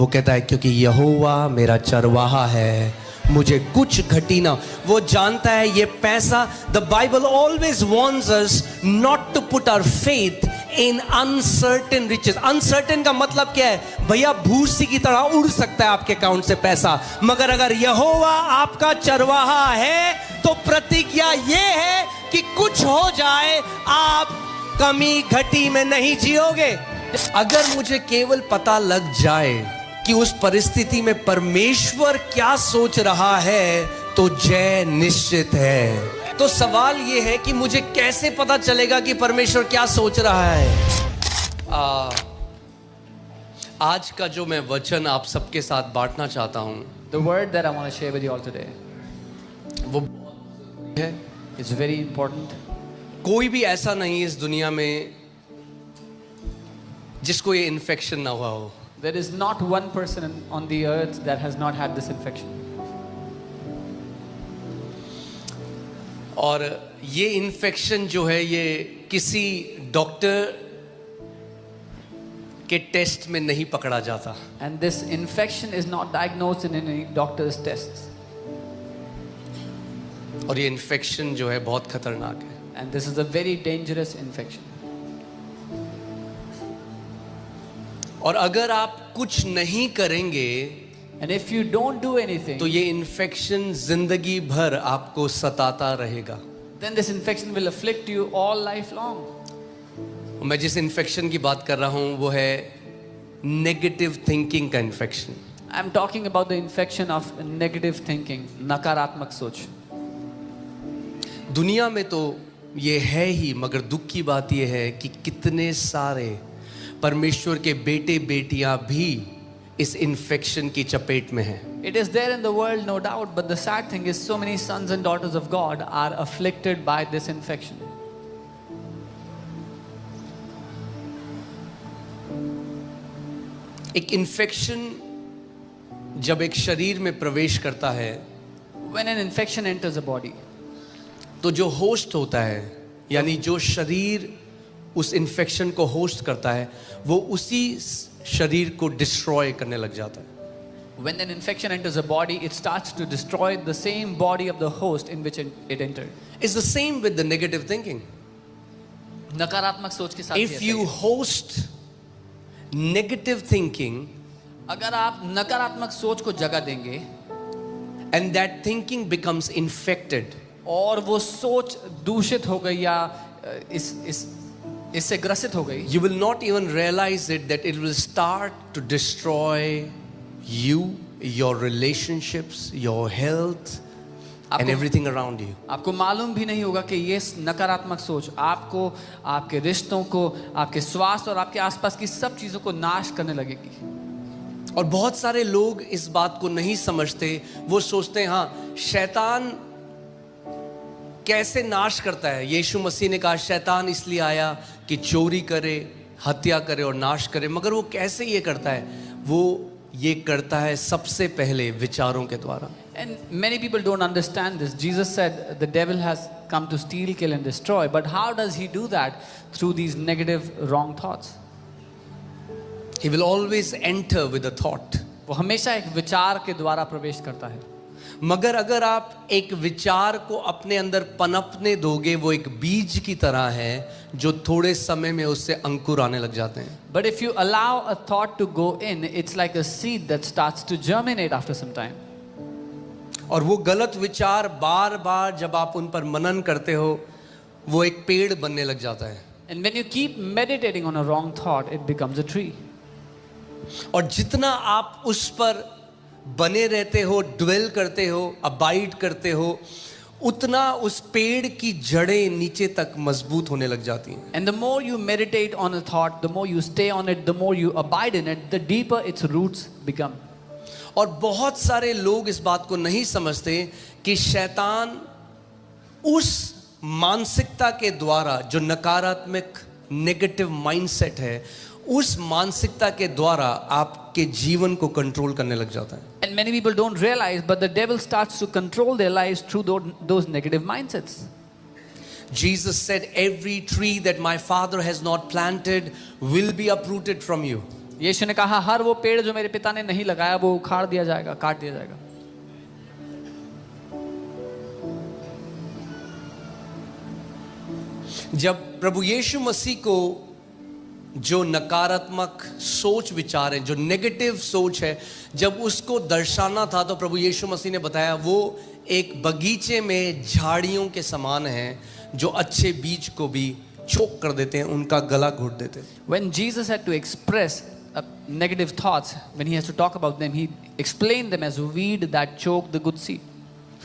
वो कहता है क्योंकि यहोवा मेरा चरवाहा है, मुझे कुछ घटी ना। वो जानता है ये पैसा, the Bible always warns us not to put our faith in uncertain riches. Uncertain का मतलब क्या है? भैया भूसी की तरह उड़ सकता है आपके अकाउंट से पैसा, मगर अगर यहोवा आपका चरवाहा है तो प्रतिज्ञा ये है कि कुछ हो जाए आप कमी घटी में नहीं जियोगे। अगर मुझे केवल पता लग जाए कि उस परिस्थिति में परमेश्वर क्या सोच रहा है तो जय निश्चित है। तो सवाल यह है कि मुझे कैसे पता चलेगा कि परमेश्वर क्या सोच रहा है? आज का जो मैं वचन आप सबके साथ बांटना चाहता हूं, The word that I want to share with you all today वो है, is very important. कोई भी ऐसा नहीं इस दुनिया में जिसको ये इन्फेक्शन ना हुआ हो। There is not one person on the earth that has not had this infection. और ये इन्फेक्शन जो है ये किसी डॉक्टर के टेस्ट में नहीं पकड़ा जाता। And this infection is not diagnosed in any doctor's tests. और ये इन्फेक्शन जो है बहुत खतरनाक है। And this is a very dangerous infection. और अगर आप कुछ नहीं करेंगे And if you don't do anything, तो ये इन्फेक्शन जिंदगी भर आपको सताता रहेगा। then this infection will afflict you all life long. मैं जिस इन्फेक्शन की बात कर रहा हूं वो है नेगेटिव थिंकिंग का infection. I'm talking about the infection of negative thinking, नकारात्मक सोच. दुनिया में तो ये है ही, मगर दुख की बात ये है कि कितने सारे परमेश्वर के बेटे बेटियां भी इस इन्फेक्शन की चपेट में हैं। It is there in the world, no doubt, but the sad thing is so many sons and daughters of God are afflicted by this infection. एक इन्फेक्शन जब एक शरीर में प्रवेश करता है, When an infection enters a body, तो जो होस्ट होता है, यानी जो शरीर उस इन्फेक्शन को होस्ट करता है, वो उसी शरीर को डिस्ट्रॉय करने लग जाता है। when an infection enters a body, it starts to destroy the same body of the host in which it entered. It's the same with the negative thinking. नकारात्मक सोच के साथ भी If ऐसा you ही है. host negative thinking अगर आप नकारात्मक सोच को जगह देंगे and that thinking becomes infected, और वो सोच दूषित हो गई या इससे ग्रसित हो गई, you will not even realize it that it will start to destroy you, your relationships, your health and everything around you. आपको मालूम भी नहीं होगा कि ये नकारात्मक सोच आपको, आपके रिश्तों को, आपके स्वास्थ्य और आपके आसपास की सब चीजों को नाश करने लगेगी। और बहुत सारे लोग इस बात को नहीं समझते। वो सोचते हैं हाँ, शैतान कैसे नाश करता है? यीशु मसीह ने कहा शैतान इसलिए आया कि चोरी करे, हत्या करे और नाश करे। मगर वो कैसे ये करता है? वो ये करता है सबसे पहले विचारों के द्वारा। And many people don't understand this. Jesus said the devil has come to steal, kill and destroy. But how does he do that? Through these negative, wrong thoughts. He will always enter with a thought. वो हमेशा एक विचार के द्वारा प्रवेश करता है। मगर अगर आप एक विचार को अपने अंदर पनपने दोगे, वो एक बीज की तरह है जो थोड़े समय में उससे अंकुर आने लग जाते हैं। But if you allow a thought to go in, it's like a seed that starts to germinate after some time. और वो गलत विचार बार बार जब आप उन पर मनन करते हो, वो एक पेड़ बनने लग जाता है। And when you keep meditating on a wrong thought, it becomes a tree. और जितना आप उस पर बने रहते हो, ड्वेल करते हो, अबाइड करते हो, उतना उस पेड़ की जड़ें नीचे तक मजबूत होने लग जाती हैं। And the more you meditate on a thought, the more you stay on it, the more you abide in it, the deeper its roots become. और बहुत सारे लोग इस बात को नहीं समझते कि शैतान उस मानसिकता के द्वारा, जो नकारात्मक नेगेटिव माइंडसेट है, उस मानसिकता के द्वारा आपके जीवन को कंट्रोल करने लग जाता है। And many people don't realize, but the devil starts to control their lives through those negative mindsets. Jesus said, every tree that my Father has not planted will be uprooted from you. यीशु ने कहा हर वो पेड़ जो मेरे पिता ने नहीं लगाया वो उखाड़ दिया जाएगा, काट दिया जाएगा। जब प्रभु यीशु मसीह को जो नकारात्मक सोच विचार है, जो नेगेटिव सोच है, जब उसको दर्शाना था तो प्रभु यीशु मसीह ने बताया वो एक बगीचे में झाड़ियों के समान है जो अच्छे बीज को भी चोक कर देते हैं, उनका गला घोट देते हैं। When Jesus had to express negative thoughts, when he has to talk about them, he explained them as a weed that choke the good seed.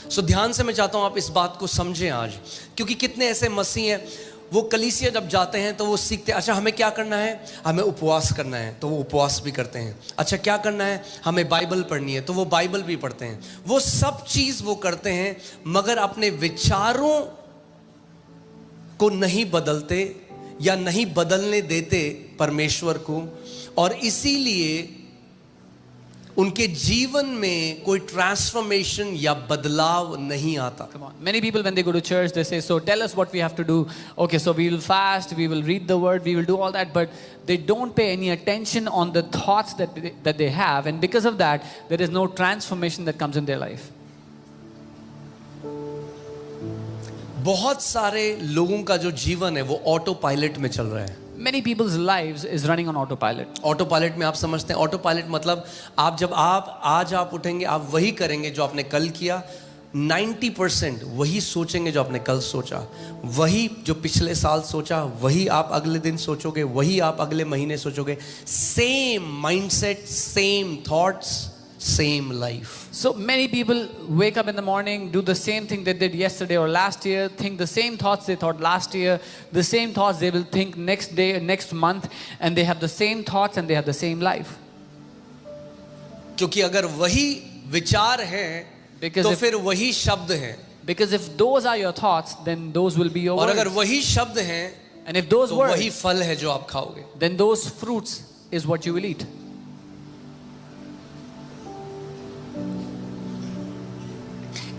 सो ध्यान से मैं चाहता हूं आप इस बात को समझें आज, क्योंकि कितने ऐसे मसीह हैं वो कलीसिया जब जाते हैं तो वो सीखते हैं, अच्छा हमें क्या करना है, हमें उपवास करना है तो वो उपवास भी करते हैं। अच्छा क्या करना है, हमें बाइबल पढ़नी है तो वो बाइबल भी पढ़ते हैं। वो सब चीज़ वो करते हैं मगर अपने विचारों को नहीं बदलते या नहीं बदलने देते परमेश्वर को, और इसीलिए उनके जीवन में कोई ट्रांसफॉर्मेशन या बदलाव नहीं आता। Come on. Many people when they go to church they say, so tell us what we have to do. Okay, so we will fast, we will read the word, we will do all that, but they don't pay any attention on the thoughts that they have, and because of that there is no transformation that comes in their life. बहुत सारे लोगों का जो जीवन है वो auto pilot में चल रहा है। Many people's lives is running on autopilot. Auto pilot में आप समझते हैं, ऑटो पायलट मतलब आज आप उठेंगे, आप वही करेंगे जो आपने कल किया, 90% वही सोचेंगे जो आपने कल सोचा, वही जो पिछले साल सोचा वही आप अगले दिन सोचोगे, वही आप अगले महीने सोचोगे। Same mindset, same thoughts, same life. So many people wake up in the morning, do the same thing they did yesterday or last year, think the same thoughts they thought last year, the same thoughts they will think next day, next month, and they have the same thoughts and they have the same life. क्योंकि अगर वही विचार हैं तो फिर वही शब्द हैं। Because if those are your thoughts, then those will be your और words. अगर वही शब्द हैं And if those तो words, वही फल है जो आप खाओगे। then those fruits is what you will eat.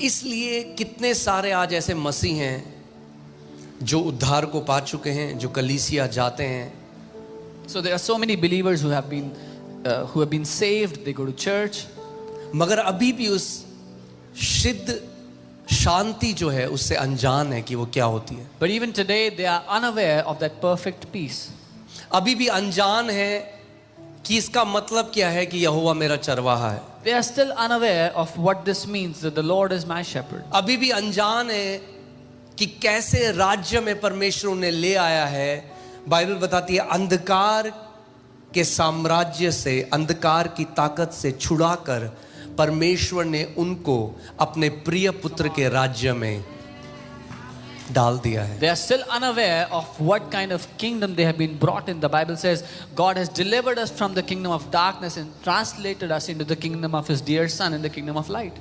इसलिए कितने सारे आज ऐसे मसीह हैं जो उद्धार को पा चुके हैं, जो कलीसिया जाते हैं। So there are so many believers who have been saved, they go to church, मगर अभी भी उस सिद्ध शांति जो है उससे अनजान है कि वो क्या होती है। but even today they are unaware of that perfect peace. अभी भी अनजान है कि इसका मतलब क्या है कि यहोवा मेरा चरवाहा है। They are still unaware of what this means, that the Lord is my shepherd. अभी भी अनजान है कि कैसे राज्य में परमेश्वर उन्हें ले आया है। बाइबल बताती है अंधकार के साम्राज्य से, अंधकार की ताकत से छुड़ाकर परमेश्वर ने उनको अपने प्रिय पुत्र के राज्य में डाल दिया है। They are still unaware of what kind of kingdom they have been brought in. The Bible says God has delivered us from the kingdom of darkness and translated us into the kingdom of His dear Son, in the kingdom of light.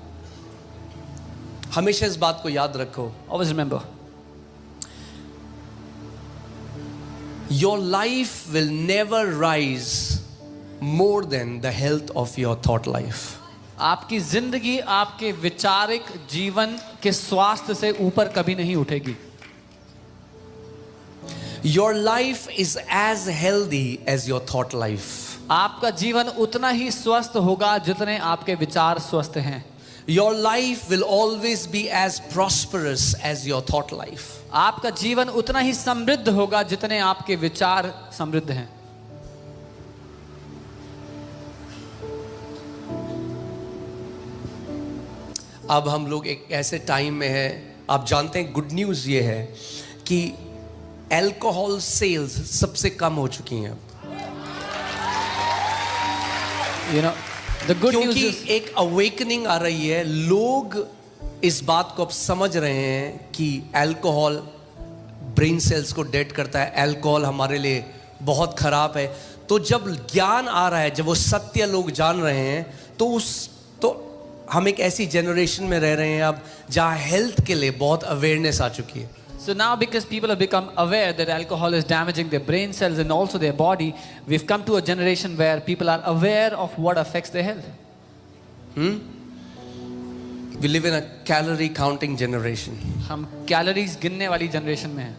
हमेशा इस बात को याद रखो, Always remember, your life will never rise more than the health of your thought life. आपकी जिंदगी आपके विचारिक जीवन के स्वास्थ्य से ऊपर कभी नहीं उठेगी। Your life is as healthy as your thought life. आपका जीवन उतना ही स्वस्थ होगा जितने आपके विचार स्वस्थ हैं। Your life will always be as prosperous as your thought life. आपका जीवन उतना ही समृद्ध होगा जितने आपके विचार समृद्ध हैं। अब हम लोग एक ऐसे टाइम में हैं, आप जानते हैं गुड न्यूज़ ये है कि अल्कोहल सेल्स सबसे कम हो चुकी हैं। You know, the good news क्योंकि is एक अवेकनिंग आ रही है, लोग इस बात को अब समझ रहे हैं कि अल्कोहल ब्रेन सेल्स को डेड करता है, अल्कोहल हमारे लिए बहुत खराब है। तो जब ज्ञान आ रहा है, जब वो सत्य लोग जान रहे हैं, तो हम एक ऐसी जनरेशन में रह रहे हैं अब जहाँ हेल्थ के लिए बहुत अवेयरनेस आ चुकी है। So now because people have become aware that alcohol is damaging their brain cells and also their body, we've come to a generation where people are aware of what affects their health. We live in a calorie counting generation. हम calories गिनने वाली generation में हैं।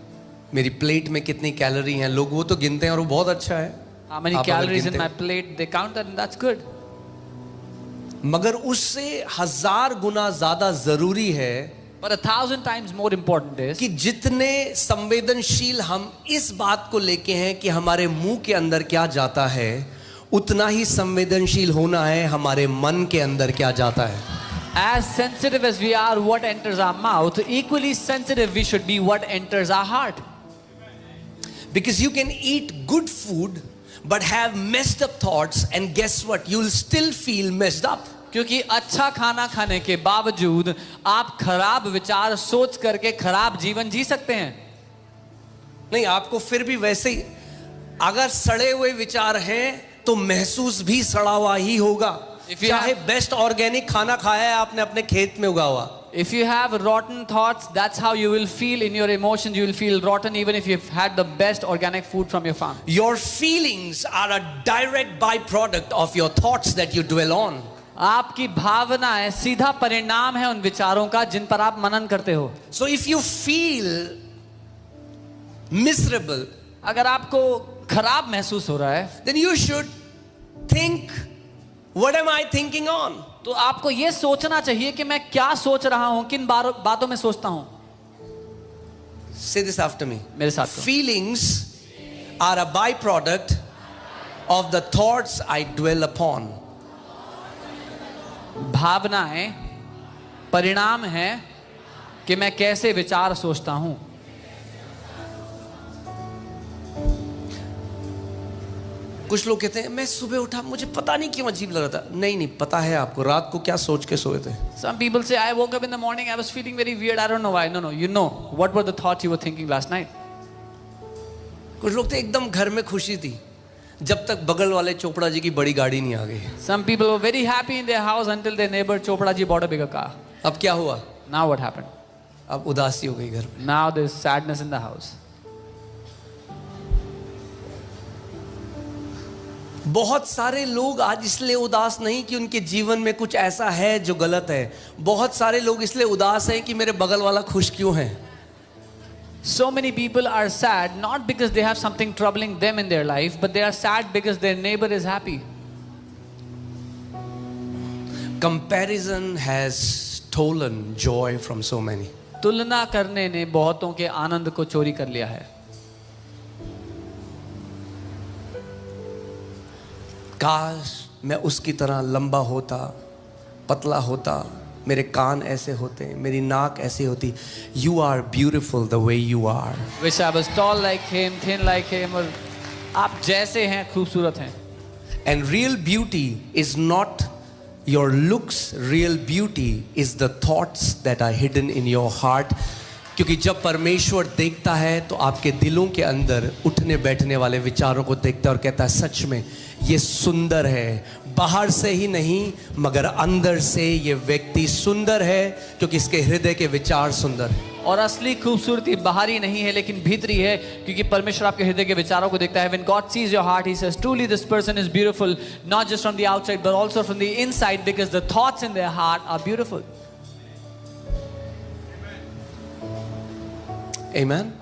मेरी plate में कितनी calorie हैं, लोग वो तो गिनते हैं और वो बहुत अच्छा है। how many आप अगर calories in गिनते my plate, they count that, and that's good. मगर उससे 1000 गुना ज्यादा जरूरी है But 1,000 times more important is कि जितने संवेदनशील हम इस बात को लेके हैं कि हमारे मुंह के अंदर क्या जाता है, उतना ही संवेदनशील होना है हमारे मन के अंदर क्या जाता है. as sensitive as we are what enters our mouth, equally sensitive we should be what enters our heart. Because you can eat good food but have messed up thoughts, and guess what, you'll still feel messed up. क्योंकि अच्छा खाना खाने के बावजूद आप खराब विचार सोच करके खराब जीवन जी सकते हैं. नहीं, आपको फिर भी वैसे ही अगर सड़े हुए विचार हैं तो महसूस भी सड़ा हुआ ही होगा. If you चाहे have- बेस्ट ऑर्गेनिक खाना खाया है आपने अपने खेत में उगा हुआ. If you have rotten thoughts, that's how you will feel in your emotions. You will feel rotten even if you've had the best organic food from your farm. Your feelings are a direct byproduct of your thoughts that you dwell on. आपकी भावनाएं सीधा परिणाम है उन विचारों का जिन पर आप मनन करते हो. So if you feel miserable, अगर आपको खराब महसूस हो रहा है then you should think, what am I thinking on? तो आपको यह सोचना चाहिए कि मैं क्या सोच रहा हूं, किन बातों में सोचता हूं. Say this after me. मेरे साथ कहो. Feelings are a byproduct of the thoughts I dwell upon. भावनाएं परिणाम है कि मैं कैसे विचार सोचता हूं. कुछ लोग कहते हैं मैं सुबह उठा मुझे पता नहीं क्यों अजीब लग रहा था. नहीं, पता है आपको रात को क्या सोच के सोए थे. Some people say, I woke up in the morning, I was feeling very weird, I don't know why. No, you know what were the thoughts you were thinking last night. कुछ लोग तो एकदम घर में खुशी थी जब तक बगल वाले चोपड़ा जी की बड़ी गाड़ी नहीं आ गई. Some people were very happy in their house until their neighbor Chopra ji bought a bigger car. अब क्या हुआ? Now what happened? अब उदासी हो गई घर में. Now there's sadness in the house. बहुत सारे लोग आज इसलिए उदास नहीं कि उनके जीवन में कुछ ऐसा है जो गलत है. बहुत सारे लोग इसलिए उदास हैं कि मेरे बगल वाला खुश क्यों है. So many people are sad not because they have something troubling them in their life, but they are sad because their neighbor is happy. Comparison has stolen joy from so many. तुलना करने ने बहुतों के आनंद को चोरी कर लिया है. काश मैं उसकी तरह लंबा होता, पतला होता, मेरे कान ऐसे होते, मेरी नाक ऐसी होती. You are beautiful the way you are. Wish I was tall like him, thin like him, और आप जैसे हैं खूबसूरत हैं. And real beauty is not your looks. Real beauty is the thoughts that are hidden in your heart. क्योंकि जब परमेश्वर देखता है तो आपके दिलों के अंदर उठने बैठने वाले विचारों को देखता है और कहता है सच में ये सुंदर है. बाहर से ही नहीं मगर अंदर से ये व्यक्ति सुंदर है क्योंकि इसके हृदय के विचार सुंदर है. और असली खूबसूरती बाहरी नहीं है लेकिन भीतरी है क्योंकि परमेश्वर आपके हृदय के विचारों को देखता है. When God sees your heart, He says, truly this person is beautiful, not just from the outside but also from the inside, because the thoughts in their heart are beautiful. Amen.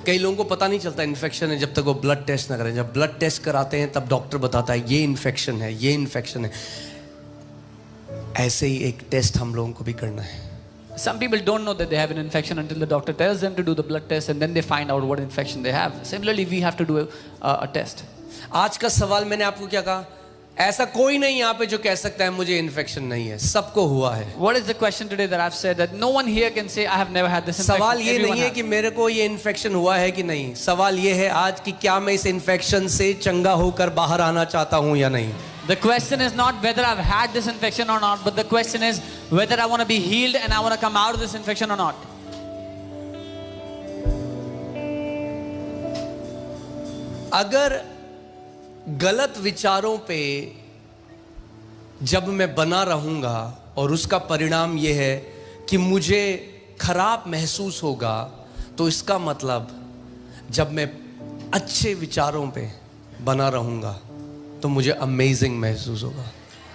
कई लोगों को पता नहीं चलता infection है जब तक वो ब्लड टेस्ट ना करें. जब ब्लड टेस्ट कराते हैं तब डॉक्टर बताता है ये इन्फेक्शन है, ये इन्फेक्शन है. ऐसे ही एक टेस्ट हम लोगों को भी करना है. Some people don't know that they have an infection until the doctor tells them to do the blood test, and then they find out what infection they have. Similarly, we have to do a test. आज का सवाल मैंने आपको क्या कहा, ऐसा कोई नहीं यहाँ पे जो कह सकता है मुझे इन्फेक्शन नहीं है. सबको हुआ है. What is the question today that I've said that no one here can say I have never had this infection? सवाल ये Everyone नहीं है has. कि मेरे को ये इन्फेक्शन हुआ है कि नहीं. सवाल ये है आज कि क्या मैं इस इन्फेक्शन से चंगा होकर बाहर आना चाहता हूँ या नहीं. The question is not whether I've had this infection or not, but the question is whether I want to be healed and I want to come out of this infection or not. अगर गलत विचारों पे जब मैं बना रहूंगा और उसका परिणाम यह है कि मुझे खराब महसूस होगा, तो इसका मतलब जब मैं अच्छे विचारों पे बना रहूंगा तो मुझे अमेजिंग महसूस होगा.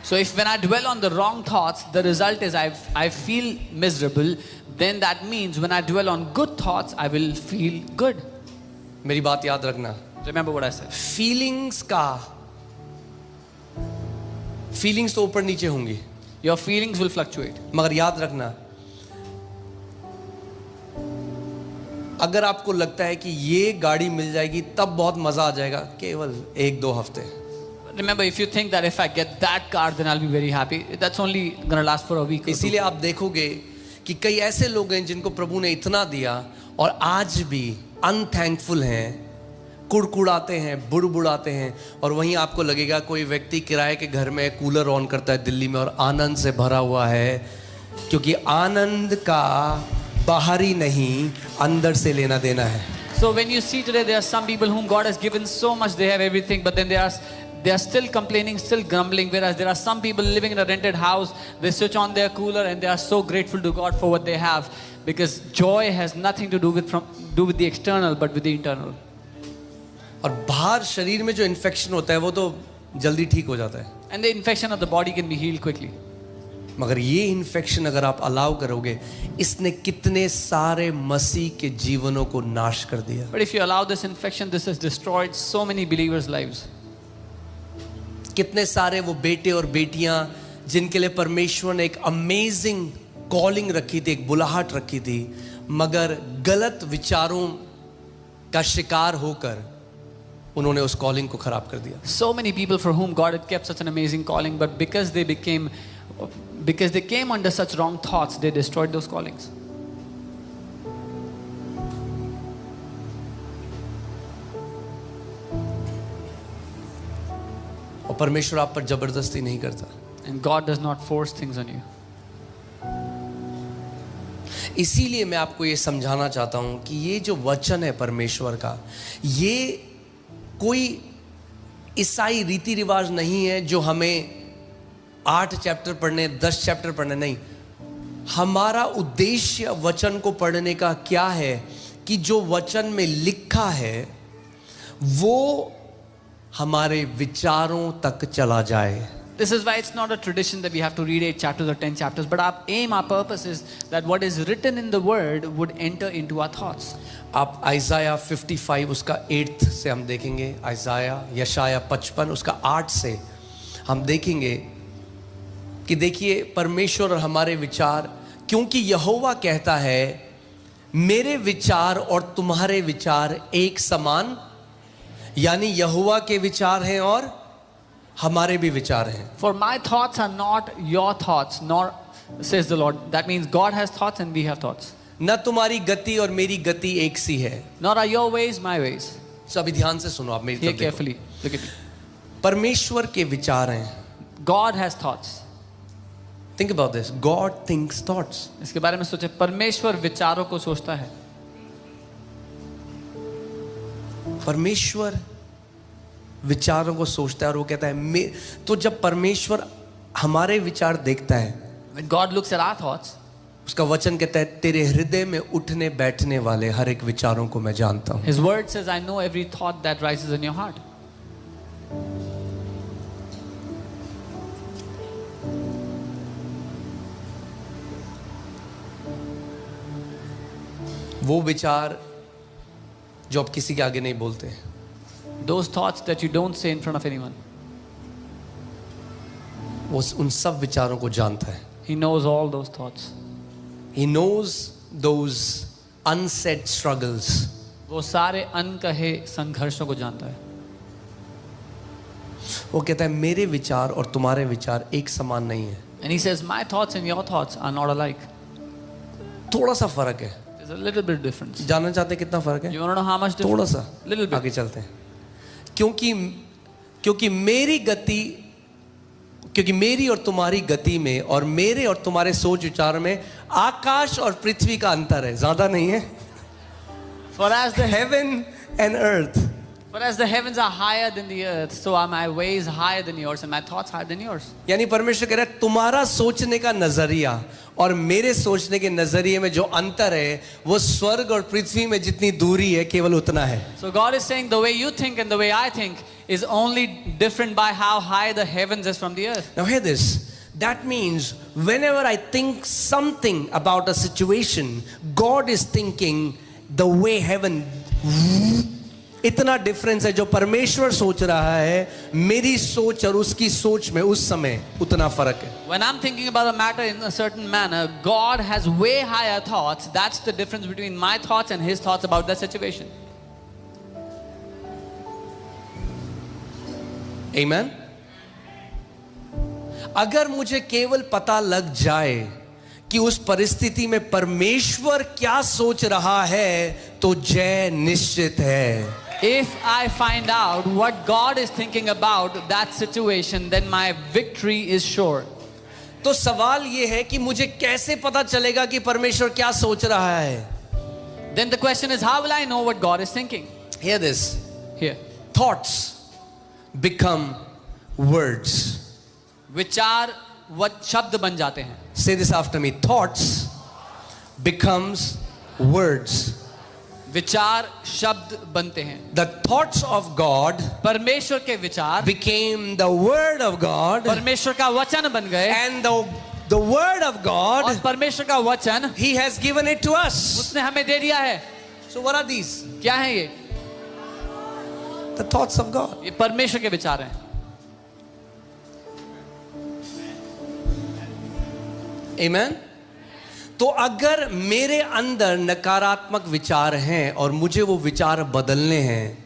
So if when I dwell on the wrong thoughts, the result is I feel miserable, then that means when I dwell on good thoughts, I will feel good. मेरी बात याद रखना, Remember what I said. Feelings तो ऊपर नीचे होंगी, Your feelings will fluctuate. मगर याद रखना, अगर आपको लगता है कि ये गाड़ी मिल जाएगी तब बहुत मजा आ जाएगा, केवल 1-2 हफ्ते. Remember, if you think that if I get that car, then I'll be very happy, that's only gonna last for a week. इसीलिए आप देखोगे कि कई ऐसे लोग हैं जिनको प्रभु ने इतना दिया और आज भी अनथैंकफुल हैं, कुड़कुड़ाते हैं, बुड़बुड़ाते हैं. और वहीं आपको लगेगा कोई व्यक्ति किराए के घर में कूलर ऑन करता है दिल्ली में और आनंद से भरा हुआ है, क्योंकि आनंद का बाहरी नहीं अंदर से लेना देना है. So when you see today, there are some people whom God has given so much, they have everything, but then they are still complaining, still grumbling. Whereas there are some people living in a rented house, they switch on their cooler and they are so grateful to God for what they have, because joy has nothing to do with the external, but with the internal. और बाहर शरीर में जो infection होता है वो तो जल्दी ठीक हो जाता है, And the infection of the body can be healed quickly. मगर ये इन्फेक्शन अगर आप अलाउ करोगे, इसने कितने सारे मसीह के जीवनों को नाश कर दिया. But if you allow this infection, this has destroyed so many believers' lives. कितने सारे वो बेटे और बेटियां जिनके लिए परमेश्वर ने एक अमेजिंग कॉलिंग रखी थी, एक बुलाहट रखी थी, मगर गलत विचारों का शिकार होकर उन्होंने उस कॉलिंग को खराब कर दिया. So many people for whom God had kept such an amazing calling, but because they came under such wrong thoughts, they destroyed those callings. और परमेश्वर आप पर जबरदस्ती नहीं करता. And God does not force things on you. इसीलिए मैं आपको ये समझाना चाहता हूं कि ये जो वचन है परमेश्वर का, ये कोई ईसाई रीति रिवाज नहीं है जो हमें 8 चैप्टर पढ़ने, 10 चैप्टर पढ़ने, नहीं. हमारा उद्देश्य वचन को पढ़ने का क्या है कि जो वचन में लिखा है वो हमारे विचारों तक चला जाए. This is why it's not a tradition that we have to read 8 chapters or 10 chapters, but our purpose is that what is written in the word would enter into our thoughts. आप आइज़ाया 55 उसका 8 से हम देखेंगे, आइज़ाया यशाया 55 उसका 8 से हम देखेंगे कि देखिए परमेश्वर और हमारे विचार, क्योंकि यहोवा कहता है मेरे विचार और तुम्हारे विचार एक समान, यानी यहोवा के विचार हैं और हमारे भी विचार हैं. For my thoughts are not your thoughts, nor says the Lord. That means God has thoughts and we have thoughts. न तुम्हारी गति और मेरी गति एक सी है. Nor are your ways my ways. So अभी ध्यान से सुनो, आप मेरी Hear तरफ देखो. carefully. Look at me. परमेश्वर के विचार हैं. God has thoughts. Think about this. God thinks thoughts. इसके बारे में सोचे. परमेश्वर विचारों को सोचता है. परमेश्वर विचारों को सोचता है और वो कहता है तो जब परमेश्वर हमारे विचार देखता है, When God looks at our thoughts, उसका वचन कहता है तेरे हृदय में उठने बैठने वाले हर एक विचारों को मैं जानता हूं. His word says, I know every thought that rises in your heart. वो विचार जो आप किसी के आगे नहीं बोलते, Those thoughts that you don't say in front of anyone. वो उन सब विचारों को जानता है. He knows all those thoughts. He knows those unsaid struggles. वो सारे अनकहे संघर्षों को जानता है. वो कहता है मेरे विचार और तुम्हारे विचार एक समान नहीं है. And he says, my thoughts and your thoughts are not alike. थोड़ा सा फर्क है. There's a little bit difference. जानना चाहते कितना फर्क है? You want to know how much difference? थोड़ा सा. Little bit. आगे चलते हैं. क्योंकि मेरी और तुम्हारी गति में और मेरे और तुम्हारे सोच विचार में आकाश और पृथ्वी का अंतर है. ज्यादा नहीं है. For as the Heaven and earth. For as the heavens are higher than the earth, so are my ways higher than yours and my thoughts higher than yours. यानी परमेश्वर कह रहा है तुम्हारा सोचने का नजरिया और मेरे सोचने के नजरिए में जो अंतर है वो स्वर्ग और पृथ्वी में जितनी दूरी है केवल उतना है. So God is saying the way you think and the way I think is only different by how high the heavens is from the earth. Now hear this. That means whenever I think something about a situation, God is thinking the way heaven इतना difference है, जो परमेश्वर सोच रहा है मेरी सोच और उसकी सोच में उस समय उतना फर्क है. When I'm thinking about a matter in a certain manner, God has way higher thoughts. That's the difference between my thoughts and His thoughts about that situation. Amen. अगर मुझे केवल पता लग जाए कि उस परिस्थिति में परमेश्वर क्या सोच रहा है तो जय निश्चित है. If I find out what God is thinking about that situation, then my victory is sure. तो सवाल ये है कि मुझे कैसे पता चलेगा कि परमेश्वर क्या सोच रहा है. Then the question is, how will I know what God is thinking? Hear this. Here. Thoughts become words. विचार what शब्द बन जाते हैं. Say this after me. Thoughts becomes words. विचार शब्द बनते हैं. The thoughts of God परमेश्वर के विचार became the word of God, परमेश्वर का वचन बन गए. and the word of और God, परमेश्वर का वचन He has given it to us. उसने हमें दे दिया है. So what are these? क्या है ये? The thoughts of God. ये परमेश्वर के विचार हैं. Amen. तो अगर मेरे अंदर नकारात्मक विचार हैं और मुझे वो विचार बदलने हैं,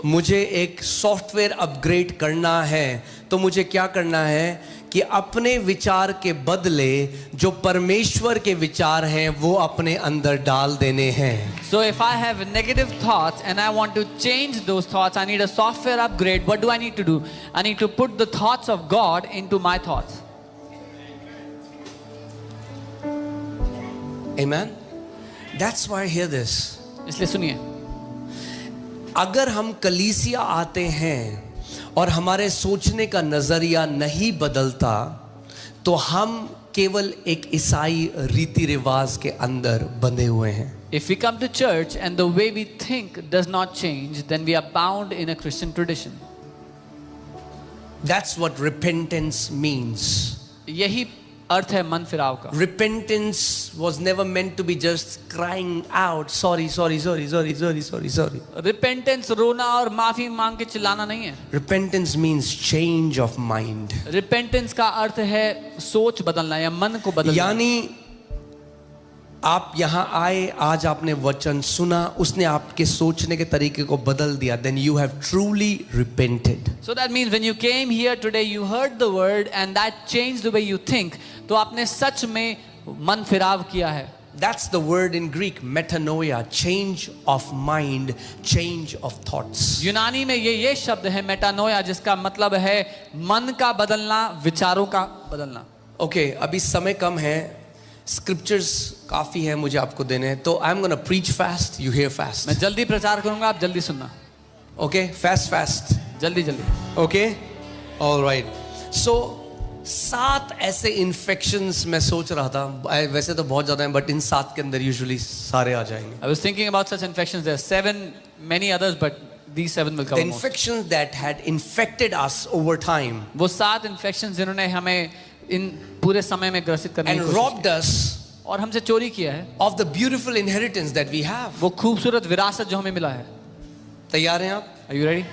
मुझे एक सॉफ्टवेयर अपग्रेड करना है, तो मुझे क्या करना है कि अपने विचार के बदले जो परमेश्वर के विचार हैं वो अपने अंदर डाल देने हैं. So if I have negative thoughts and I want to change those thoughts, I need a software upgrade. What do I need to do? I need to put the thoughts of God into my thoughts. Amen. That's why hear this. इसलिए सुनिए, अगर हम कलीसिया आते हैं और हमारे सोचने का नजरिया नहीं बदलता, तो हम केवल एक ईसाई रीति रिवाज के अंदर बंधे हुए हैं. if we come to church and the way we think does not change, then we are bound in a Christian tradition. That's what repentance means. यही अर्थ है मन फिराव का. Repentance was never meant to be just crying out, sorry, sorry, sorry, sorry, sorry, sorry, sorry. Repentance रोना और माफी मांग के चिल्लाना नहीं है. Repentance means change of mind. Repentance का अर्थ है सोच बदलना या मन को बदलना. यानी आप यहां आए, आज आपने वचन सुना, उसने आपके सोचने के तरीके को बदल दिया, then you have truly repented. So that means when you came here today, you heard the word and that changed the way you think. तो आपने सच में मन फिराव किया है. That's the word in Greek, metanoia, change of mind, change of thoughts. यूनानी में ये शब्द है मेटानोया, जिसका मतलब है मन का बदलना, विचारों का बदलना. Okay, अभी समय कम है, स्क्रिप्चर्स काफी है मुझे आपको देने हैं, तो I am gonna preach fast, you here fast. मैं जल्दी प्रचार करूंगा, आप जल्दी सुनना. ओके, फास्ट फास्ट, जल्दी जल्दी. Okay, alright. सो 7 ऐसे इन्फेक्शंस मैं सोच रहा था, वैसे तो बहुत ज्यादा हैं, बट इन 7 के अंदर यूजुअली सारे आ जाएंगे. I was thinking about such infections. There are 7, many others, but these 7 will The cover most. infections that had infected us over time वो 7 infections जिन्होंने हमें इन पूरे समय में ग्रसित करने की and कोशिश robbed us की और हमसे चोरी किया है of the beautiful inheritance that we have. वो खूबसूरत विरासत जो हमें मिला है. तैयार हैं आप? Are you ready?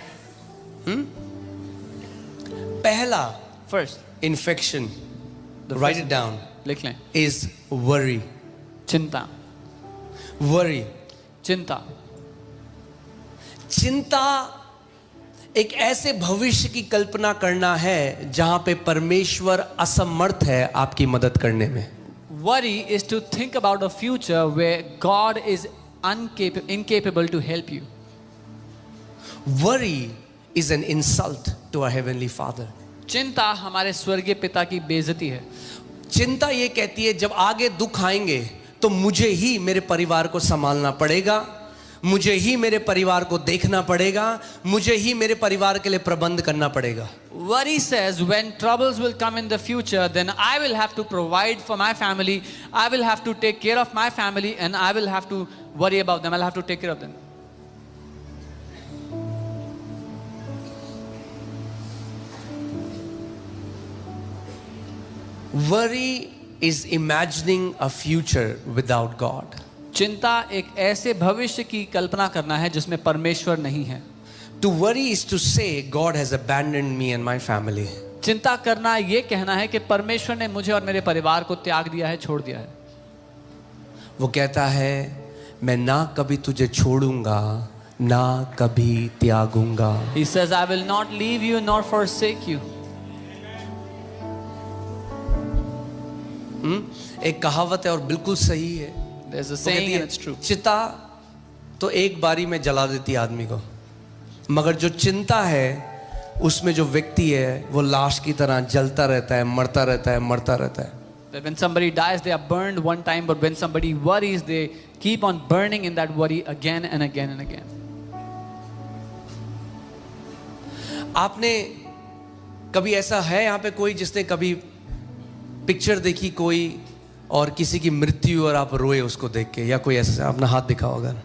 पहला First, infection, the write first- it down, लिख लें. is worry. चिंता. Worry. चिंता. चिंता एक ऐसे भविष्य की कल्पना करना है जहां पे परमेश्वर असमर्थ है आपकी मदद करने में. Worry is to think about a future where God is incapable to help you. Worry is an insult to our heavenly Father. चिंता हमारे स्वर्गीय पिता की बेइज्जती है. चिंता ये कहती है जब आगे दुख आएंगे तो मुझे ही मेरे परिवार को संभालना पड़ेगा, मुझे ही मेरे परिवार को देखना पड़ेगा, मुझे ही मेरे परिवार के लिए प्रबंध करना पड़ेगा. Worry says when troubles will come in the future, then I will have to provide for my family, I will have to take care of my family, and I will have to worry about them, I'll have to take care of them. Worry is imagining a future without God. चिंता एक ऐसे भविष्य की कल्पना करना है जिसमें परमेश्वर नहीं है. To worry is to say God has abandoned me and my family. चिंता करना ये कहना है कि परमेश्वर ने मुझे और मेरे परिवार को त्याग दिया है, छोड़ दिया है. वो कहता है मैं ना कभी तुझे छोड़ूंगा ना कभी त्यागूंगा. He says, I will not leave you nor forsake you. एक कहावत है और बिल्कुल सही है. There's a वो saying कहती and है, it's true. चिता तो एक बारी में जला देती है आदमी को, मगर जो चिंता है उसमें जो व्यक्ति है वो लाश की तरह जलता रहता है, मरता रहता है, मरता रहता है. That when somebody dies, they are burned one time, but when somebody worries, they keep on burning in that worry again and again and again. आपने कभी ऐसा है यहाँ पे कोई जिसने कभी पिक्चर देखी कोई और किसी की मृत्यु और आप रोए उसको देख के, या कोई ऐसा? अपना हाथ दिखाओ अगर.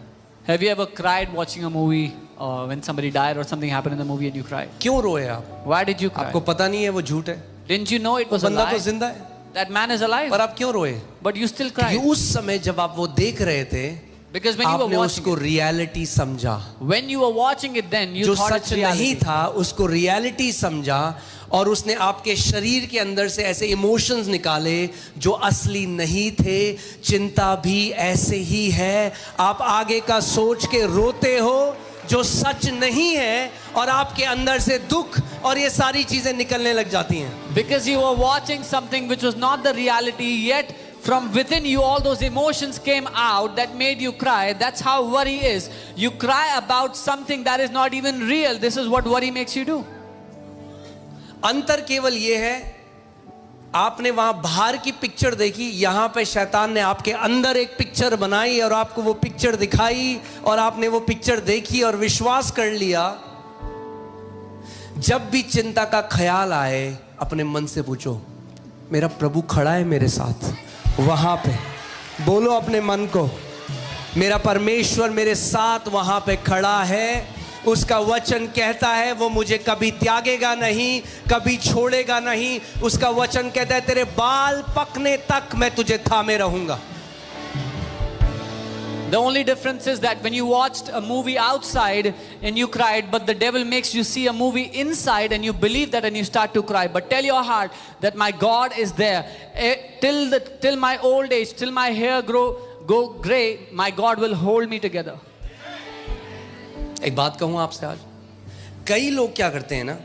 Have you ever cried watching a movie or when somebody died or something happened in the movie and you cried? क्यों रोए आप? Why did you cry? आपको पता नहीं है वो झूठ है. Didn't you know it was a बंदा तो lie? जिंदा है, That man is alive, पर आप क्यों रोए? but you still क्योंकि cried. उस समय जब आप वो देख रहे थे Because when you were आपने watching उसको it, रियलिटी समझा. when you were watching it, then you जो thought सच it's reality. नहीं था उसको रियलिटी समझा और उसने आपके शरीर के अंदर से ऐसे इमोशंस निकाले जो असली नहीं थे. चिंता भी ऐसे ही है. आप आगे का सोच के रोते हो जो सच नहीं है और आपके अंदर से दुख और ये सारी चीजें निकलने लग जाती हैं. Because you were watching something which was not the reality, yet from within you all those emotions came out that made you cry. That's how worry is. You cry about something that is not even real. This is what worry makes you do. अंतर केवल ये है, आपने वहां बाहर की picture देखी, यहां पे शैतान ने आपके अंदर एक पिक्चर बनाई और आपको वो पिक्चर दिखाई और आपने वो पिक्चर देखी और विश्वास कर लिया. जब भी चिंता का ख्याल आए अपने मन से पूछो मेरा प्रभु खड़ा है मेरे साथ. वहां पे बोलो अपने मन को, मेरा परमेश्वर मेरे साथ वहां पे खड़ा है. उसका वचन कहता है वो मुझे कभी त्यागेगा नहीं, कभी छोड़ेगा नहीं. उसका वचन कहता है तेरे बाल पकने तक मैं तुझे थामे रहूंगा. The only difference is that when you watched a movie outside and you cried, but the devil makes you see a movie inside and you believe that and you start to cry. But tell your heart that my God is there. Till my old age, till my hair go gray, my God will hold me together. एक बात कहूं आपसे, आज कई लोग क्या करते हैं ना,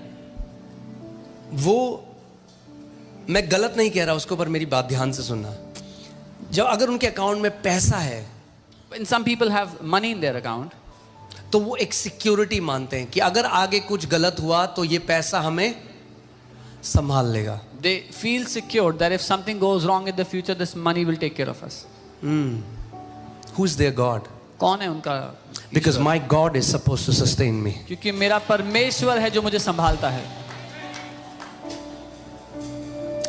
वो, मैं गलत नहीं कह रहा उसको, पर मेरी बात ध्यान से सुनना. जब अगर उनके अकाउंट में पैसा है, When some people have money in their account, तो वो एक सिक्योरिटी मानते हैं कि अगर आगे कुछ गलत हुआ तो ये पैसा हमें संभाल लेगा. they feel secure that if something goes wrong in the future, this money will take care of us. Who's their God? कौन है उनका? Because my God is supposed to sustain me. क्योंकि मेरा परमेश्वर है जो मुझे संभालता है.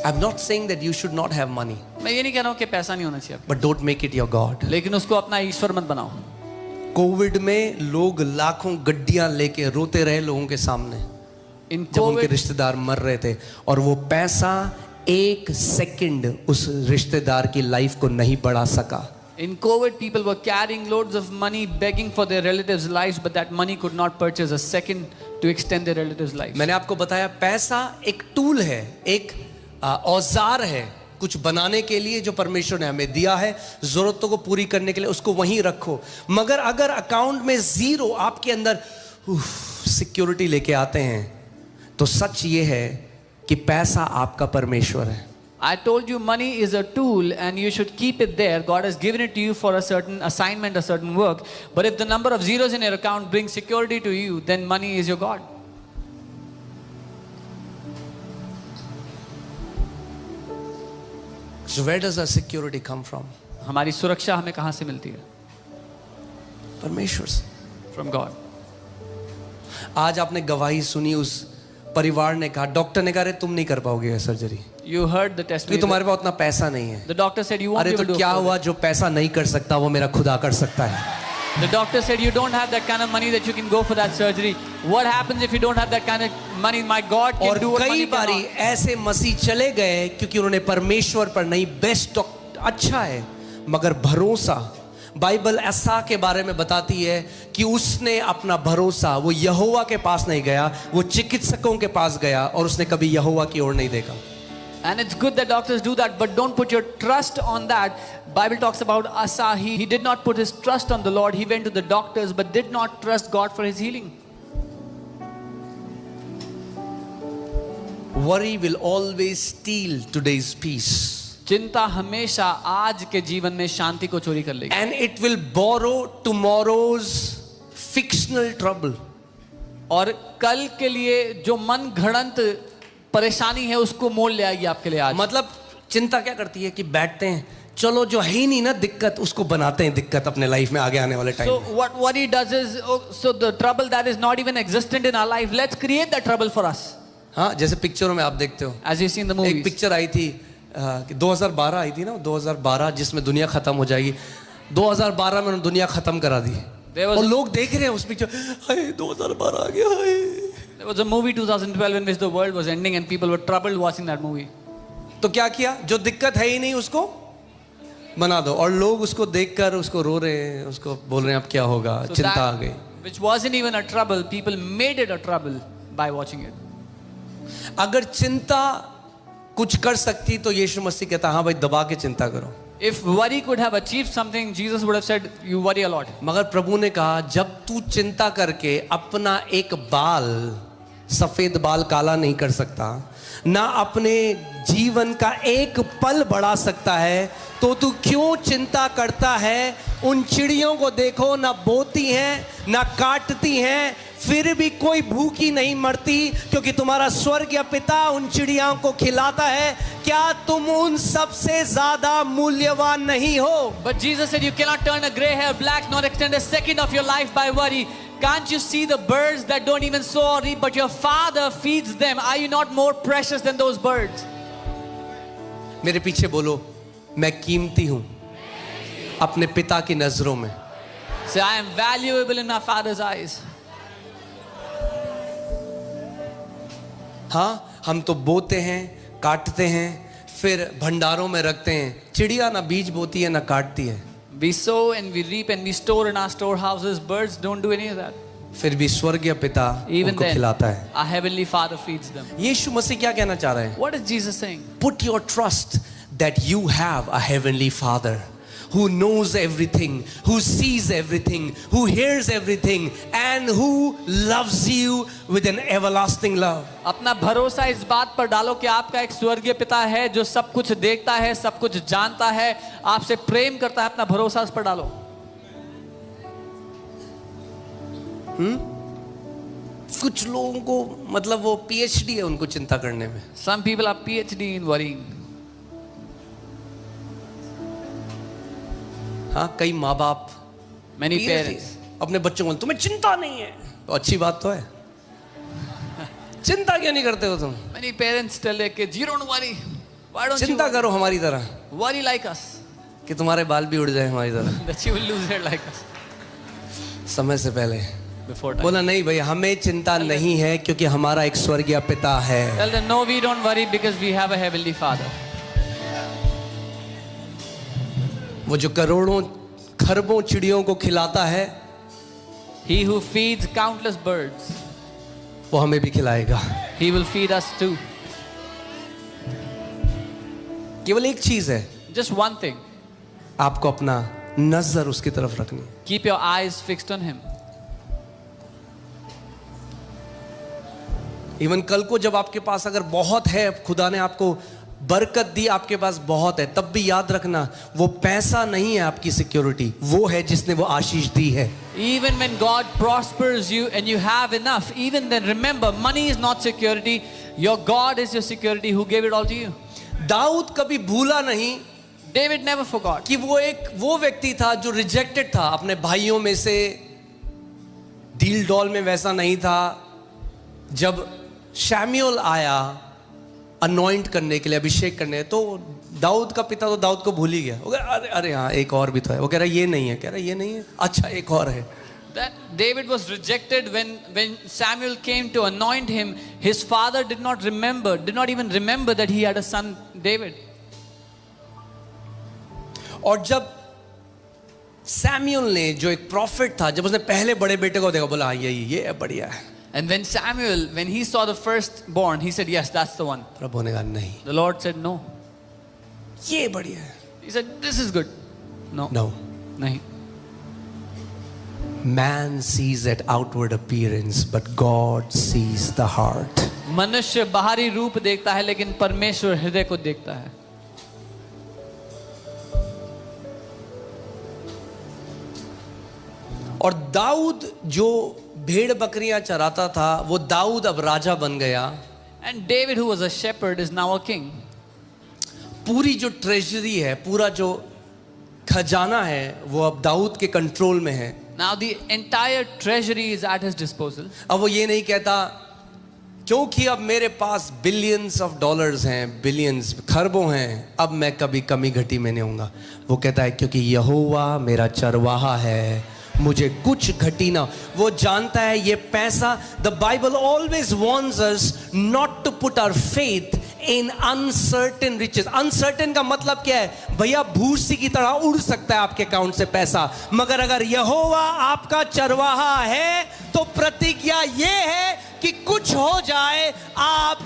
I'm not saying that you should not have money, मैं ये नहीं कह रहा हूँ कि पैसा नहीं होना चाहिए, but don't make it your God. लेकिन उसको अपना ईश्वर मत बनाओ. कोविड में लोग लाखों गड्डियां लेके रोते रहे लोगों के सामने In जब उनके COVID, रिश्तेदार मर रहे थे, और वो पैसा एक सेकंड उस रिश्तेदार की लाइफ को नहीं बढ़ा सका. in COVID, people were carrying loads of money, begging for their relatives' lives, but that money could not purchase a second to extend their relatives' lives. मैंने आपको बताया पैसा एक टूल है, एक औजार है कुछ बनाने के लिए जो परमेश्वर ने हमें दिया है, जरूरतों को पूरी करने के लिए. उसको वहीं रखो. मगर अगर अकाउंट में जीरो आपके अंदर सिक्योरिटी लेके आते हैं, तो सच ये है कि पैसा आपका परमेश्वर है. I told you money is a tool and you should keep it there. God has given it to you for a certain assignment, a certain work. But if the number of zeros in your account brings security to you, then money is your God. So where does our security come from? हमारी सुरक्षा हमें कहाँ से मिलती है? परमेश्वर से. From God. आज आपने गवाही सुनी, उस परिवार ने कहा, डॉक्टर ने कहा अरे तुम नहीं कर पाओगे surgery, You heard the testimony. क्योंकि तुम्हारे पास उतना पैसा नहीं है. The doctor said you won't अरे be तो able to क्या afford हुआ, it. जो पैसा नहीं कर सकता वो मेरा खुदा कर सकता है. The doctor said you don't have that kind of money that you can go for that surgery. What happens if you don't have that kind of money? My God can और do what कई money बारी cannot. ऐसे मसीह चले गए क्योंकि उन्होंने परमेश्वर पर नहीं, बेस्ट अच्छा है मगर भरोसा बाइबल ऐसा के बारे में बताती है कि उसने अपना भरोसा वो यहोवा के पास नहीं गया, वो चिकित्सकों के पास गया और उसने कभी यहोवा की ओर नहीं देखा. And it's good that doctors do that, but don't put your trust on that. Bible talks about Asa. He did not put his trust on the Lord. He went to the doctors, but did not trust God for his healing. Worry will always steal today's peace. चिंता हमेशा आज के जीवन में शांति को चोरी कर लेगी. And it will borrow tomorrow's fictional trouble. और कल के लिए जो मन घड़ंत परेशानी है उसको मोल ले आएगी आपके लिए आज. मतलब चिंता क्या करती है कि बैठते हैं, चलो जो है ही नहीं ना दिक्कत, उसको बनाते हैं दिक्कत अपने लाइफ में आगे आने वाले time. So what worry does is, so the trouble that is not even existent in our life, let's create that trouble for us. हाँ, जैसे पिक्चरों में आप देखते हो, As you see in the एक movies. पिक्चर आई थी 2012 आई थी ना, 2012, जिसमें दुनिया खत्म हो जाएगी. 2012 में उन्होंने दुनिया खत्म करा दी और लोग देख रहे हैं उस पिक्चर, हाय 2012 आ गया, हाय. There was a movie 2012 in which the world was ending and people were troubled watching that movie. तो क्या किया, जो दिक्कत है ही नहीं उसको बना दो, और लोग उसको देखकर उसको रो रहे हैं, उसको बोल रहे हैं अब क्या होगा, So चिंता आ that, गई. which wasn't even a trouble, people made it a trouble by watching it. अगर चिंता कुछ कर सकती तो यीशु मसीह कहता हाँ भाई दबा के चिंता करो. If worry could have achieved something, Jesus would have said, you worry a lot. मगर प्रभु ने कहा जब तू चिंता करके अपना एक बाल, सफेद बाल काला नहीं कर सकता, ना अपने जीवन का एक पल बढ़ा सकता है, तो तू क्यों चिंता करता है. उन चिड़ियों को देखो, ना बोती हैं ना काटती हैं, फिर भी कोई भूखी नहीं मरती, क्योंकि तुम्हारा स्वर्गीय पिता उन चिड़ियों को खिलाता है. क्या तुम उन सबसे ज्यादा मूल्यवान नहीं हो? But Jesus said, you cannot turn a gray hair black nor extend a second of your life by worry. Can't you see the birds that don't even sow or reap, but your Father feeds them? Are you not more precious than those birds? मेरे पीछे बोलो, मैं कीमती हूं अपने पिता की नजरों में. Say, I am valuable in my Father's eyes. हाँ, हम तो बोते हैं, काटते हैं, फिर भंडारों में रखते हैं. चिड़िया ना बीज बोती है ना काटती है, We sow and we reap and we store in our storehouses. Birds don't do any of that. फिर भी स्वर्गीय पिता Even उनको then, खिलाता है. our heavenly Father feeds them. यीशु मसीह क्या कहना चाह रहे हैं? What is Jesus saying? Put your trust that you have a heavenly Father who knows everything, who sees everything, who hears everything, and who loves you with an everlasting love. अपना भरोसा इस बात पर डालो कि आपका एक स्वर्गीय पिता है जो सब कुछ देखता है, सब कुछ जानता है, आपसे प्रेम करता है. अपना भरोसा उस पर डालो. कुछ लोगों को मतलब वो PhD है उनको चिंता करने में. Some people are PhD in worrying. हाँ, कई माँ बाप, Many parents. अपने बच्चों को तुम्हें चिंता नहीं है, तो अच्छी बात तो है. चिंता क्यों नहीं करते हो तुम? Many parents tell their kids, you don't worry. Why don't you चिंता worry? करो हमारी तरह Worry like us, कि तुम्हारे बाल भी उड़ जाए हमारी तरह that you will lose hair like us समय से पहले. before time. बोला नहीं भाई, हमें चिंता नहीं है क्योंकि हमारा एक स्वर्गीय पिता है. Tell them, no, we don't worry because we have a heavenly Father. वो जो करोड़ों खरबों चिड़ियों को खिलाता है, He who feeds countless birds, वो हमें भी खिलाएगा. He will feed us too. केवल एक चीज है, Just one thing, आपको अपना नजर उसकी तरफ रखनी है. keep your eyes fixed on Him. Even कल को जब आपके पास अगर बहुत है, खुदा ने आपको बरकत दी, आपके पास बहुत है, तब भी याद रखना वो पैसा नहीं है आपकी सिक्योरिटी, वो है जिसने वो आशीष दी है. Even when God prospers you and you have enough, even then remember, money is not security. Your God is your security who gave it all to you. Dawood कभी भूला नहीं David never forgot कि वो व्यक्ति था जो रिजेक्टेड था अपने भाइयों में से. डील डॉल में वैसा नहीं था. जब शैम्यूएल आया अनॉइंट करने के लिए, अभिषेक करने, तो दाऊद का पिता तो दाऊद को भूल ही गया. वो कह रहा, अरे हाँ एक और भी तो है. वो कह रहा ये नहीं है, कह रहा ये नहीं है, अच्छा एक और है. that David was rejected when Samuel came to anoint him. His father did not even remember that he had a son, David. और जब सैमुअल ने, जो एक प्रॉफिट था, जब उसने पहले बड़े बेटे को देखा, बोला हाँ ये है, बढ़िया है। And when Samuel, when he saw the firstborn, he said, yes, that's the one. प्रभु ने कहा नहीं, The Lord said, no. ये बढ़िया है। He said, this is good. No. No. Nahi. Man sees at outward appearance, but God sees the heart. मनुष्य बाहरी रूप देखता है, लेकिन परमेश्वर हृदय को देखता है। और दाऊद जो भेड़ बकरियां चराता था, वो दाऊद अब राजा बन गया। And David, who was a shepherd, is now a king. पूरी जो ट्रेजरी है, पूरा जो खजाना है, वो अब दाऊद के कंट्रोल में है। Now the entire treasury is at his disposal. अब वो ये नहीं कहता क्योंकि अब मेरे पास बिलियंस ऑफ डॉलर्स हैं, बिलियंस, खरबों हैं, अब मैं कभी कमी घटी में नहीं होऊंगा। वो कहता है क्योंकि यहोवा मेरा चरवाहा है, मुझे कुछ घटी ना। वो जानता है ये पैसा, the Bible always warns us not to put our faith in uncertain riches. Uncertain का मतलब क्या है? भैया भूसी की तरह उड़ सकता है आपके अकाउंट से पैसा, मगर अगर यहोवा आपका चरवाहा है तो प्रतिज्ञा ये है कि कुछ हो जाए आप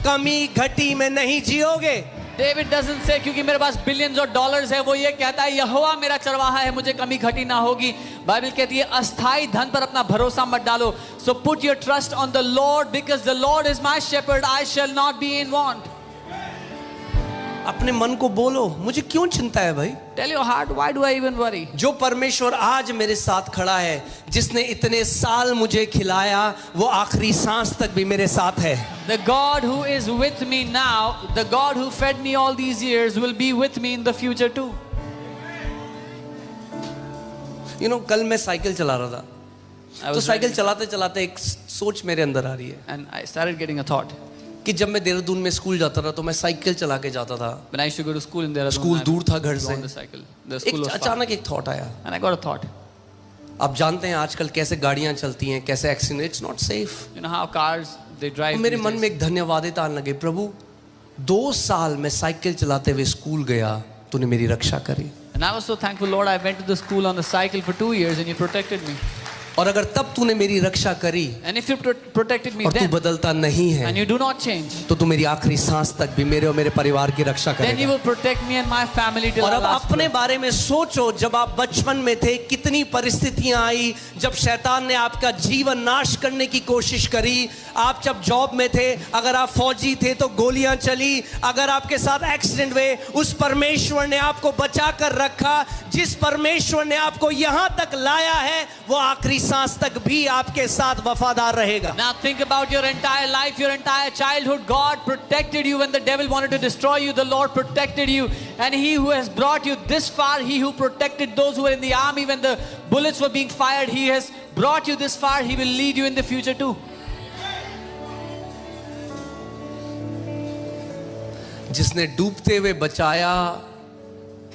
कमी घटी में नहीं जियोगे। David doesn't say क्योंकि मेरे पास बिलियंस और डॉलर्स है, वो ये कहता है यहोवा मेरा चरवाहा है, मुझे कमी घटी ना होगी। बाइबल कहती है अस्थाई धन पर अपना भरोसा मत डालो। So put your trust on the Lord because the Lord is my shepherd, I shall not be in want. अपने मन को बोलो, मुझे क्यों चिंता है भाई? Tell your heart, why do I even worry? जो परमेश्वर आज मेरे साथ खड़ा है, जिसने इतने साल मुझे खिलाया, वो आखिरी सांस तक भी मेरे साथ है। The God who is with me now, the God who fed me all these years will be with me in the future too. You know, कल मैं साइकिल चला रहा था, तो साइकिल चलाते चलाते एक सोच मेरे अंदर आ रही है। And I started getting a thought. कि जब मैं देहरादून में स्कूल जाता था तो मैं साइकिल चला के जाता था। When I used to go to school in Dehradun, school दूर था घर से। on the cycle. The school was far. अचानक एक थॉट आया। And I got a thought. आप जानते हैं आजकल कैसे गाड़ियां चलती हैं, कैसे accident, it's not safe. You know how cars they drive. मेरे these मन days. में एक धन्यवादिता आने लगे, प्रभु 2 साल मैं साइकिल चलाते हुए स्कूल गया, तूने मेरी रक्षा करी। And I was so thankful, Lord, I went to the school on the cycle for 2 years and you protected me. और अगर तब तूने मेरी रक्षा करी And if you protected me और तू then, बदलता नहीं है, and you do not change, तो तू मेरी आखिरी सांस तक भी मेरे और मेरे परिवार की रक्षा then you करेगा। will protect me and my family till और our अब last अपने breath. बारे में सोचो, जब आप बचपन में थे कितनी परिस्थितियां आई, जब शैतान ने आपका जीवन नाश करने की कोशिश करी। आप जब जॉब में थे, अगर आप फौजी थे तो गोलियां चली, अगर आपके साथ एक्सीडेंट हुए, उस परमेश्वर ने आपको बचा कर रखा। जिस परमेश्वर ने आपको यहां तक लाया है, वो आखिरी सांस तक भी आपके साथ वफादार रहेगा। Now think about your entire life, your entire childhood. God protected you when the devil wanted to destroy you. The Lord protected you. And he who has brought you this far, he who protected those who were in the army when the bullets were being fired, he has brought you this far. He will lead you in the future too. जिसने डूबते हुए बचाया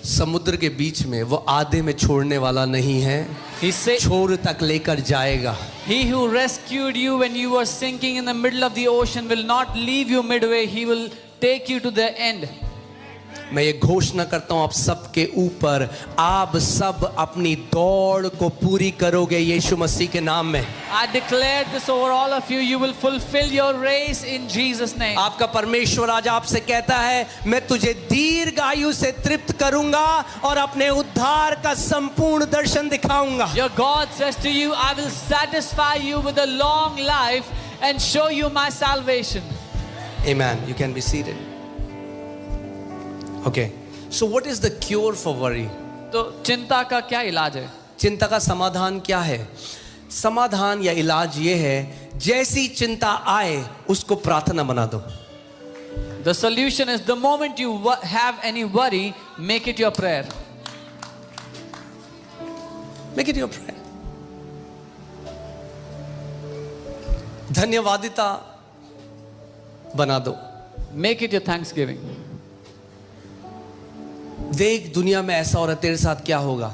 समुद्र के बीच में, वो आधे में छोड़ने वाला नहीं है, He said, छोर तक लेकर जाएगा। he who rescued you when you were sinking in the middle of the ocean will not leave you midway. He will take you to the end. मैं ये घोषणा करता हूं आप सबके ऊपर, आप सब अपनी दौड़ को पूरी करोगे यीशु मसीह के नाम में। I declare this over all of you. You will fulfill your race in Jesus' name. आपका परमेश्वर आज आपसे कहता है, मैं तुझे दीर्घ आयु से तृप्त करूंगा और अपने उद्धार का संपूर्ण दर्शन दिखाऊंगा। Your God says to you, I will satisfy you with a long life and show you my salvation. Amen. You can be seated. Okay. So what is the cure for worry? तो चिंता का क्या इलाज है? चिंता का समाधान क्या है? समाधान या इलाज ये है, जैसी चिंता आए उसको प्रार्थना बना दो। The solution is the moment you have any worry, make it your prayer. Make it your prayer. धन्यवादिता बना दो। Make it your thanksgiving. देख दुनिया में ऐसा हो रहा है, तेरे साथ क्या होगा?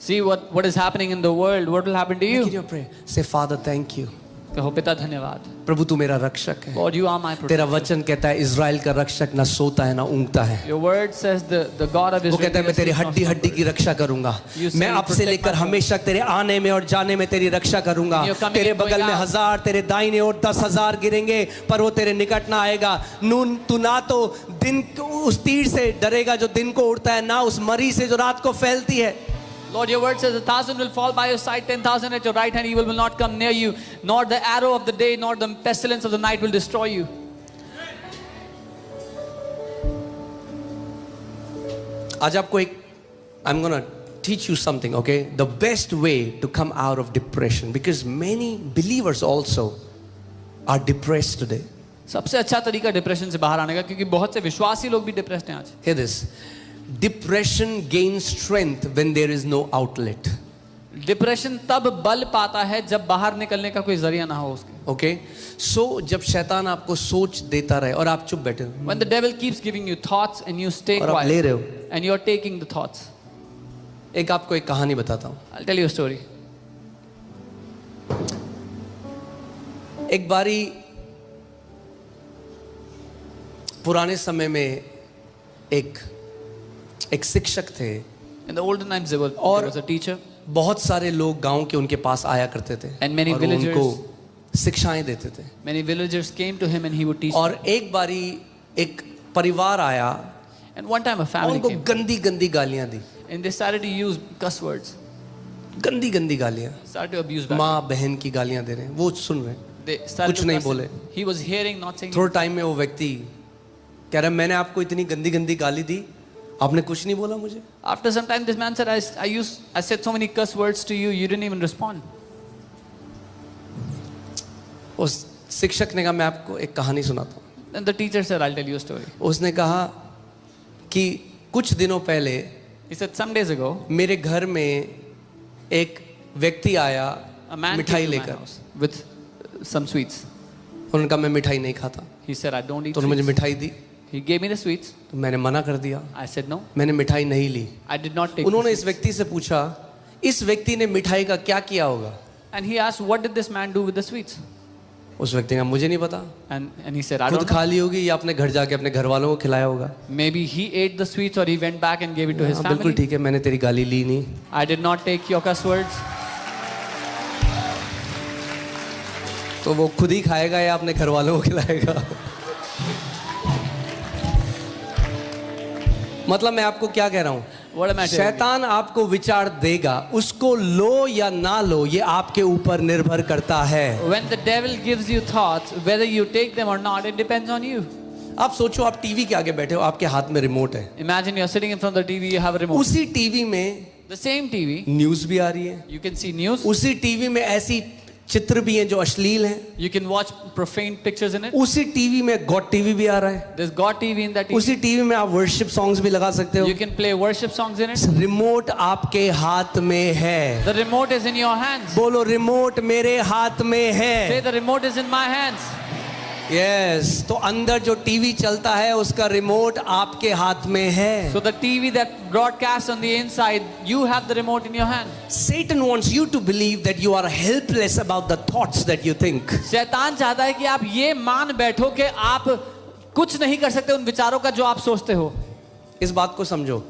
See what is happening in the world. What will happen to Make it you? your prayer. Say, Father, thank you. कहो पिता धन्यवाद, प्रभु तू मेरा रक्षक है। Lord you are my तेरा protector. वचन कहता है इज़राइल का रक्षक ना सोता है ना ऊँगता है। Your word says the God of वो Israel. कहता है मैं तेरी हड्डी हड्डी की रक्षा करूंगा, मैं अब से लेकर हमेशा तेरे आने में और जाने में तेरी रक्षा करूंगा। तेरे बगल में 1000 तेरे दाहिने ओर 10,000 गिरेंगे पर वो तेरे निकट ना आएगा। नून तू ना तो दिन उस तीर से डरेगा जो दिन को उड़ता है, ना उस मरी से जो रात को फैलती है। Lord, your word says 1,000 will fall by your side, 10,000 at your right hand, evil will not come near you, nor the arrow of the day, nor the pestilence of the night will destroy you. आज आपको एक I'm gonna teach you something, okay? The best way to come out of depression, because many believers also are depressed today. सबसे अच्छा तरीका depression से बाहर आने का, क्योंकि बहुत से विश्वासी लोग भी डिप्रेस्ड हैं आज. Hear this. Depression gains strength when there is no outlet. Depression तब बल पाता है जब बाहर निकलने का कोई जरिया ना हो उसके. Okay? So जब शैतान आपको सोच देता रहे और आप चुप बैठे हो When the devil keeps giving you thoughts and you stay और आप ले रहे हो, quiet and you are taking the thoughts. एक आपको एक कहानी बताता हूँ. I'll tell you a story. एक बारी पुराने समय में एक शिक्षक थे In the olden times there was a teacher बहुत सारे लोग गांव के उनके पास आया करते थे and many और वो villagers उनको शिक्षाएं देते थे. many villagers came to him and he would teach और them. एक बारी एक परिवार आया And one time a और family उनको came गंदी गंदी गालियां दी, and they started to use cuss words, गंदी गंदी गालियां, started to abuse back. माँ बहन की गालियां दे रहे हैं, वो सुन रहे हैं. They started कुछ to नहीं cuss बोले. him. He was hearing, not saying. थोड़ा टाइम में वो व्यक्ति कह रहा है मैंने आपको इतनी गंदी गंदी गाली दी, आपने कुछ नहीं बोला मुझे. After some time this man said, I said so many cuss words to you, you didn't even respond. उस शिक्षक ने कहा मैं आपको एक कहानी सुनाता हूँ. Then the teacher said, I'll tell you a story. उसने कहा कि कुछ दिनों पहले He said, some days ago मेरे घर में एक व्यक्ति आया a man मिठाई came to my लेकर. house with some sweets. उन्होंने कहा मैं मिठाई नहीं खाता, He said, I don't eat तो उन्होंने मुझे sweets. मिठाई दी, He gave me the sweets. तो मैंने मना कर दिया, I said no, मैंने मिठाई नहीं ली. I did not take the उन्होंने इस sweets. व्यक्ति से पूछा इस व्यक्ति ने मिठाई का क्या किया होगा. And he asked, what did this man do with the sweets? उस व्यक्ति ने कहा मुझे नहीं पता, And he said, I खुद don't know. खा ली होगी या अपने घर जाके अपने घर वालों को खिलाया होगा. Maybe he ate the sweets or he went back and gave it to his हाँ, बिल्कुल family. ठीक है, मैंने तेरी गाली ली नहीं. I did not take your cuss words. तो वो खुद ही खाएगा या अपने घर वालों को खिलाएगा. मतलब मैं आपको क्या कह रहा हूँ, What am I telling you? शैतान आपको विचार देगा, उसको लो या ना लो ये आपके ऊपर निर्भर करता है. When the devil gives you thoughts, whether you take them or not, it depends on you. आप सोचो आप टीवी के आगे बैठे हो, आपके हाथ में रिमोट है, Imagine you're sitting in front of the TV, you have a remote. उसी टीवी में The same TV, न्यूज भी आ रही है, you can see news, उसी टीवी में ऐसी चित्र भी हैं जो अश्लील हैं, you can watch profane pictures in it. उसी टीवी में गॉड टीवी भी आ रहा है, There's God TV in that TV. उसी टीवी में आप वर्शिप सॉन्ग्स भी लगा सकते हो. You can play worship songs in it. Remote आपके हाथ में है. The remote is in your hands. बोलो रिमोट मेरे हाथ में Say है. the remote is in my hands. Yes, तो अंदर जो टीवी चलता है उसका रिमोट आपके हाथ में है. So the TV that broadcasts on the inside, you have the remote in your hand. Satan wants you to believe that you are helpless about the thoughts that you think. शैतान चाहता है कि आप ये मान बैठो कि आप कुछ नहीं कर सकते उन विचारों का जो आप सोचते हो. इस बात को समझो,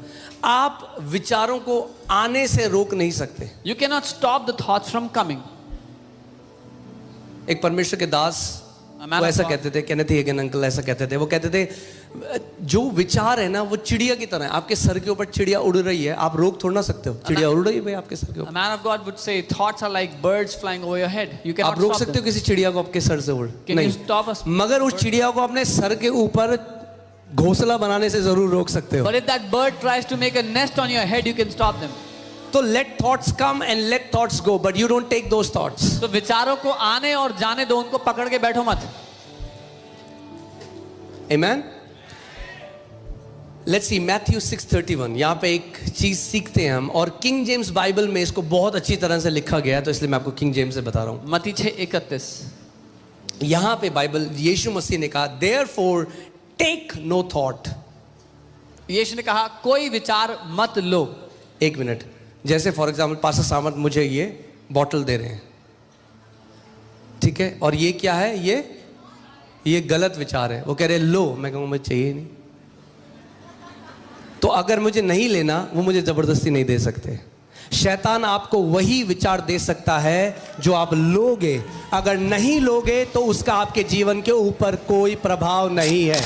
आप विचारों को आने से रोक नहीं सकते. You cannot stop the thoughts from coming. एक परमेश्वर के दास वो ऐसा कहते थे, केनेथ हेगन अंकल ऐसा कहते थे, वो कहते थे जो विचार है ना वो चिड़िया की तरह है. आपके सर के ऊपर चिड़िया उड़ रही है, आप रोक थोड़ा ना सकते हो. चिड़िया उड़ रही है भाई आपके सर के A ऊपर, man of God would say thoughts are like birds flying over your head. You cannot आप रोक stop सकते हो them. किसी चिड़िया को आपके सर से उड़ Can you नहीं, stop us? मगर उस चिड़िया को अपने सर के ऊपर घोंसला बनाने से जरूर रोक सकते हो. But if that bird tries to make a nest on your head, you can stop them. तो let thoughts come and let thoughts go, but you don't take those thoughts. तो विचारों को आने और जाने दो, उनको पकड़ के बैठो मत. Amen. Let's see Matthew 6:31. यहाँ पे एक चीज सीखते हैं हम, और किंग जेम्स बाइबल में इसको बहुत अच्छी तरह से लिखा गया है, तो इसलिए मैं आपको किंग जेम्स से बता रहा हूँ. मत्ती 6:31. यहाँ पे बाइबल यीशु मसीह ने कहा therefore take no thought. यीशु ने कहा कोई विचार मत लो. एक मिनट, जैसे फॉर एग्जाम्पल पास्टर सामंत मुझे ये बॉटल दे रहे हैं, ठीक है, और ये क्या है, ये गलत विचार है। वो कह रहे लो, मैं कहूँ मुझे चाहिए नहीं। तो अगर मुझे नहीं लेना, वो मुझे जबरदस्ती नहीं दे सकते। शैतान आपको वही विचार दे सकता है जो आप लोगे। अगर नहीं लोगे तो उसका आपके जीवन के ऊपर कोई प्रभाव नहीं है।